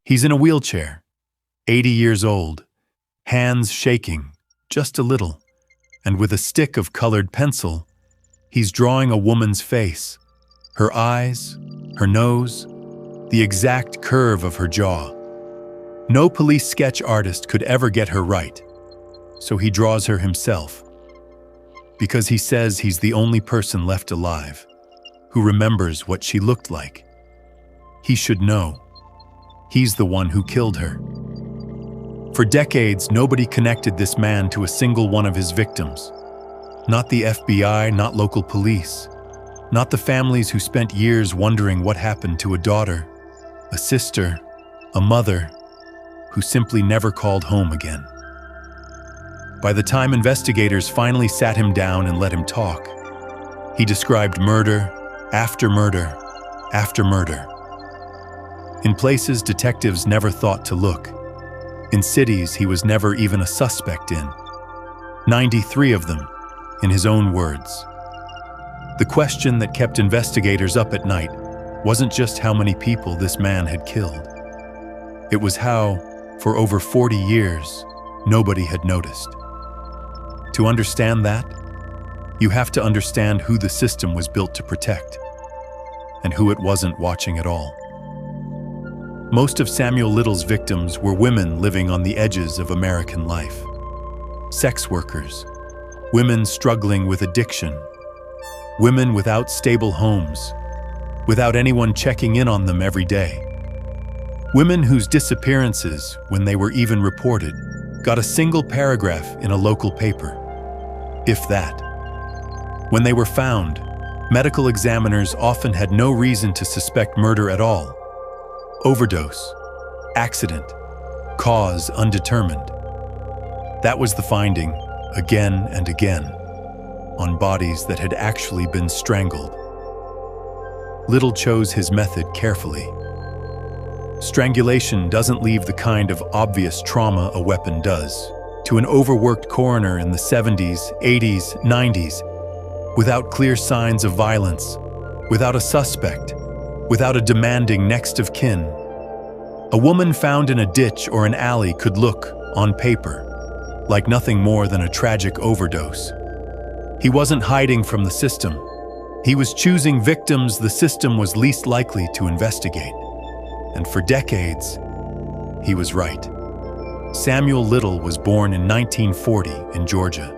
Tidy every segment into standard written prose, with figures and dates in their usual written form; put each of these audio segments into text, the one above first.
He's in a wheelchair, 80 years old, hands shaking, just a little, and with a stick of colored pencil, he's drawing a woman's face, her eyes, her nose, the exact curve of her jaw. No police sketch artist could ever get her right, so he draws her himself, because he says he's the only person left alive who remembers what she looked like. He should know. He's the one who killed her. For decades, nobody connected this man to a single one of his victims. Not the FBI, not local police, not the families who spent years wondering what happened to a daughter, a sister, a mother, who simply never called home again. By the time investigators finally sat him down and let him talk, he described murder after murder after murder. In places detectives never thought to look. In cities he was never even a suspect in. 93 of them, in his own words. The question that kept investigators up at night wasn't just how many people this man had killed. It was how, for over 40 years, nobody had noticed. To understand that, you have to understand who the system was built to protect, and who it wasn't watching at all. Most of Samuel Little's victims were women living on the edges of American life. Sex workers, women struggling with addiction, women without stable homes, without anyone checking in on them every day. Women whose disappearances, when they were even reported, got a single paragraph in a local paper, if that. When they were found, medical examiners often had no reason to suspect murder at all. Overdose, accident, cause undetermined. That was the finding, again and again, on bodies that had actually been strangled. Little chose his method carefully. Strangulation doesn't leave the kind of obvious trauma a weapon does. To an overworked coroner in the 70s, 80s, 90s, without clear signs of violence, without a suspect, without a demanding next of kin, a woman found in a ditch or an alley could look, on paper, like nothing more than a tragic overdose. He wasn't hiding from the system. He was choosing victims the system was least likely to investigate. And for decades, he was right. Samuel Little was born in 1940 in Georgia.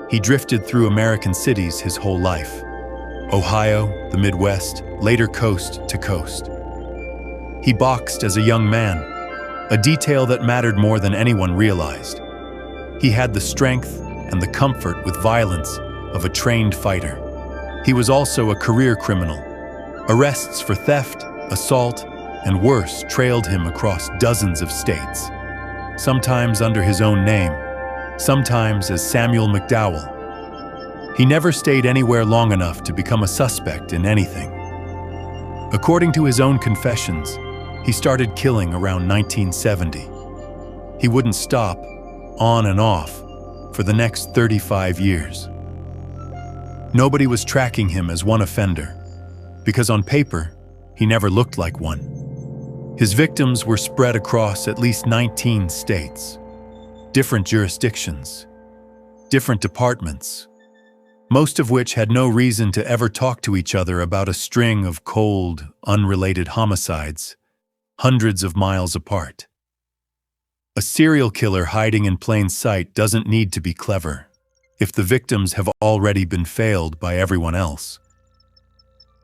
He drifted through American cities his whole life. Ohio, the Midwest, later coast to coast. He boxed as a young man, a detail that mattered more than anyone realized. He had the strength and the comfort with violence of a trained fighter. He was also a career criminal. Arrests for theft, assault, and worse trailed him across dozens of states, sometimes under his own name, sometimes as Samuel McDowell. He never stayed anywhere long enough to become a suspect in anything. According to his own confessions, he started killing around 1970. He wouldn't stop, on and off, for the next 35 years. Nobody was tracking him as one offender, because on paper, he never looked like one. His victims were spread across at least 19 states, different jurisdictions, different departments, most of which had no reason to ever talk to each other about a string of cold, unrelated homicides, hundreds of miles apart. A serial killer hiding in plain sight doesn't need to be clever if the victims have already been failed by everyone else.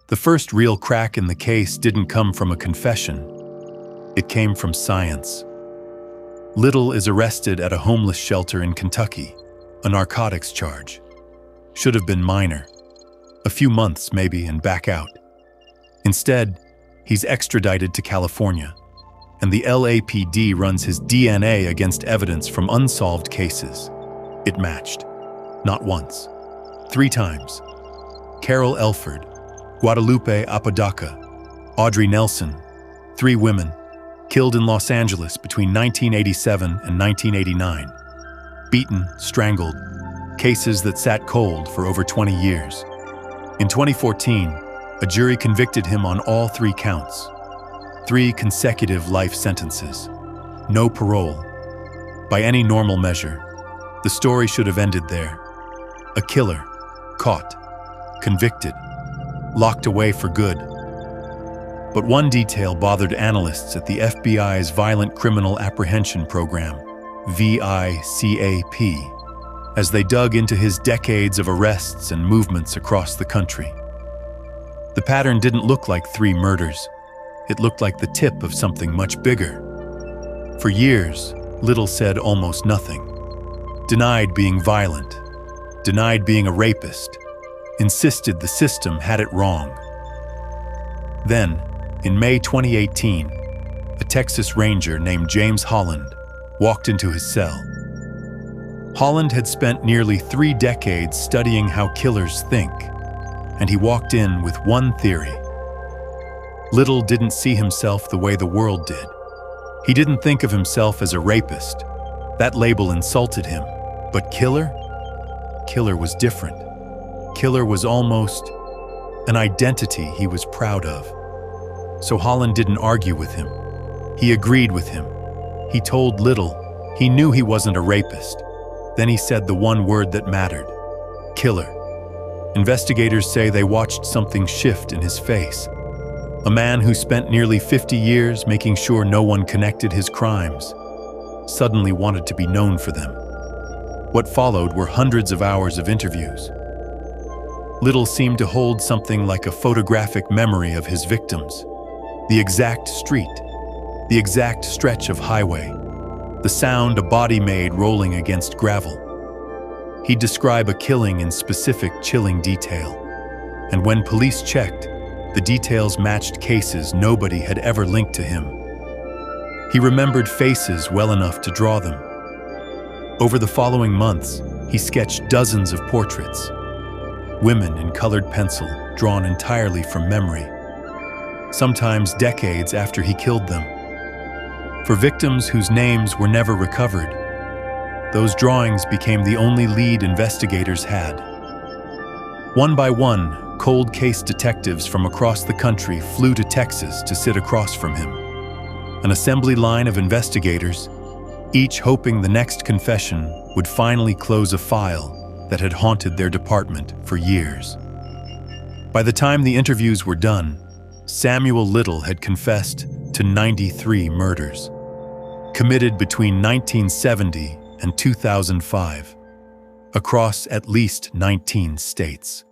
The first real crack in the case didn't come from a confession. It came from science. Little is arrested at a homeless shelter in Kentucky, a narcotics charge. Should have been minor. A few months maybe and back out. Instead, he's extradited to California, and the LAPD runs his DNA against evidence from unsolved cases. It matched. Not once. 3 times. Carol Elford, Guadalupe Apodaca, Audrey Nelson, 3 women, killed in Los Angeles between 1987 and 1989. Beaten, strangled, cases that sat cold for over 20 years. In 2014, a jury convicted him on all 3 counts. 3 consecutive life sentences. No parole. By any normal measure, the story should have ended there. A killer, caught, convicted, locked away for good. But one detail bothered analysts at the FBI's Violent Criminal Apprehension Program, VICAP, as they dug into his decades of arrests and movements across the country. The pattern didn't look like 3 murders. It looked like the tip of something much bigger. For years, Little said almost nothing. Denied being violent, denied being a rapist, insisted the system had it wrong. Then, in May 2018, a Texas Ranger named James Holland walked into his cell. Holland had spent nearly 3 decades studying how killers think, and he walked in with one theory. Little didn't see himself the way the world did. He didn't think of himself as a rapist. That label insulted him. But killer? Killer was different. Killer was almost an identity he was proud of. So Holland didn't argue with him. He agreed with him. He told Little he knew he wasn't a rapist. Then he said the one word that mattered: killer. Investigators say they watched something shift in his face. A man who spent nearly 50 years making sure no one connected his crimes suddenly wanted to be known for them. What followed were hundreds of hours of interviews. Little seemed to hold something like a photographic memory of his victims. The exact street, the exact stretch of highway, the sound a body made rolling against gravel. He'd describe a killing in specific, chilling detail. And when police checked, the details matched cases nobody had ever linked to him. He remembered faces well enough to draw them. Over the following months, he sketched dozens of portraits. Women in colored pencil, drawn entirely from memory. Sometimes decades after he killed them. For victims whose names were never recovered, those drawings became the only lead investigators had. One by one, cold case detectives from across the country flew to Texas to sit across from him. An assembly line of investigators, each hoping the next confession would finally close a file that had haunted their department for years. By the time the interviews were done, Samuel Little had confessed to 93 murders, committed between 1970 and 2005, across at least 19 states.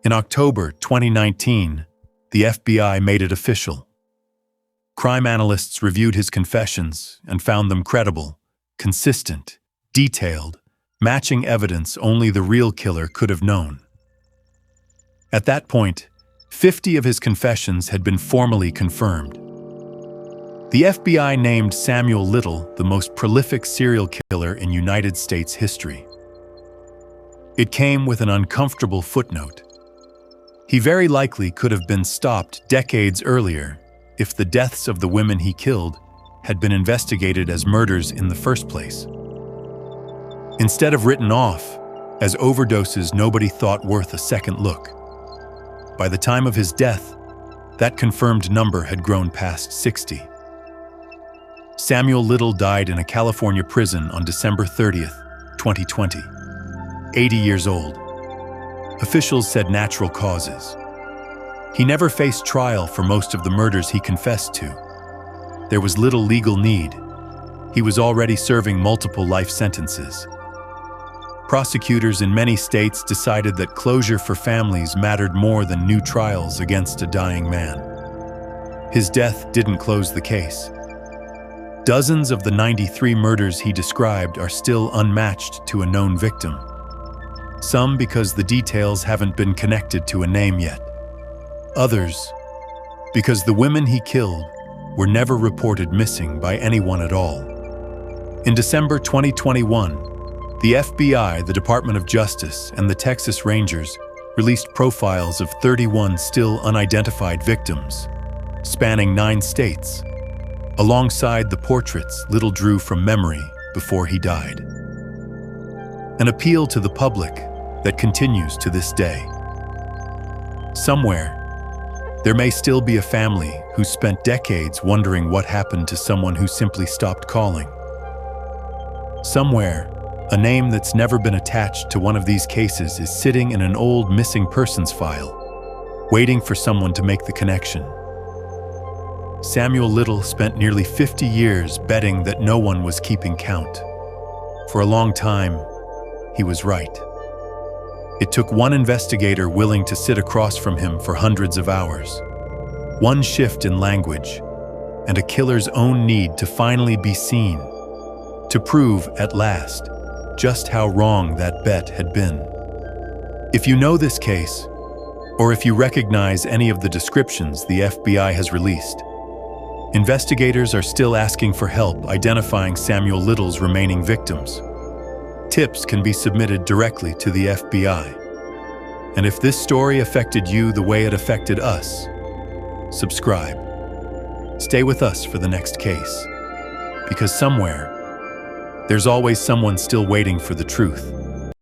In October 2019, the FBI made it official. Crime analysts reviewed his confessions and found them credible, consistent, detailed, matching evidence only the real killer could have known. At that point, 50 of his confessions had been formally confirmed. The FBI named Samuel Little the most prolific serial killer in United States history. It came with an uncomfortable footnote. He very likely could have been stopped decades earlier if the deaths of the women he killed had been investigated as murders in the first place. Instead of written off as overdoses nobody thought worth a second look. By the time of his death, that confirmed number had grown past 60. Samuel Little died in a California prison on December 30th, 2020, 80 years old. Officials said natural causes. He never faced trial for most of the murders he confessed to. There was little legal need. He was already serving multiple life sentences. Prosecutors in many states decided that closure for families mattered more than new trials against a dying man. His death didn't close the case. Dozens of the 93 murders he described are still unmatched to a known victim. Some because the details haven't been connected to a name yet. Others because the women he killed were never reported missing by anyone at all. In December 2021, the FBI, the Department of Justice, and the Texas Rangers released profiles of 31 still unidentified victims, spanning 9 states, alongside the portraits Little drew from memory before he died. An appeal to the public that continues to this day. Somewhere, There may still be a family who spent decades wondering what happened to someone who simply stopped calling. Somewhere, a name that's never been attached to one of these cases is sitting in an old missing persons file, waiting for someone to make the connection. Samuel Little spent nearly 50 years betting that no one was keeping count. For a long time, he was right. It took one investigator willing to sit across from him for hundreds of hours, one shift in language, and a killer's own need to finally be seen, to prove, at last, just how wrong that bet had been. If you know this case, or if you recognize any of the descriptions the FBI has released, investigators are still asking for help identifying Samuel Little's remaining victims. Tips can be submitted directly to the FBI. And if this story affected you the way it affected us, subscribe. Stay with us for the next case, because somewhere, there's always someone still waiting for the truth.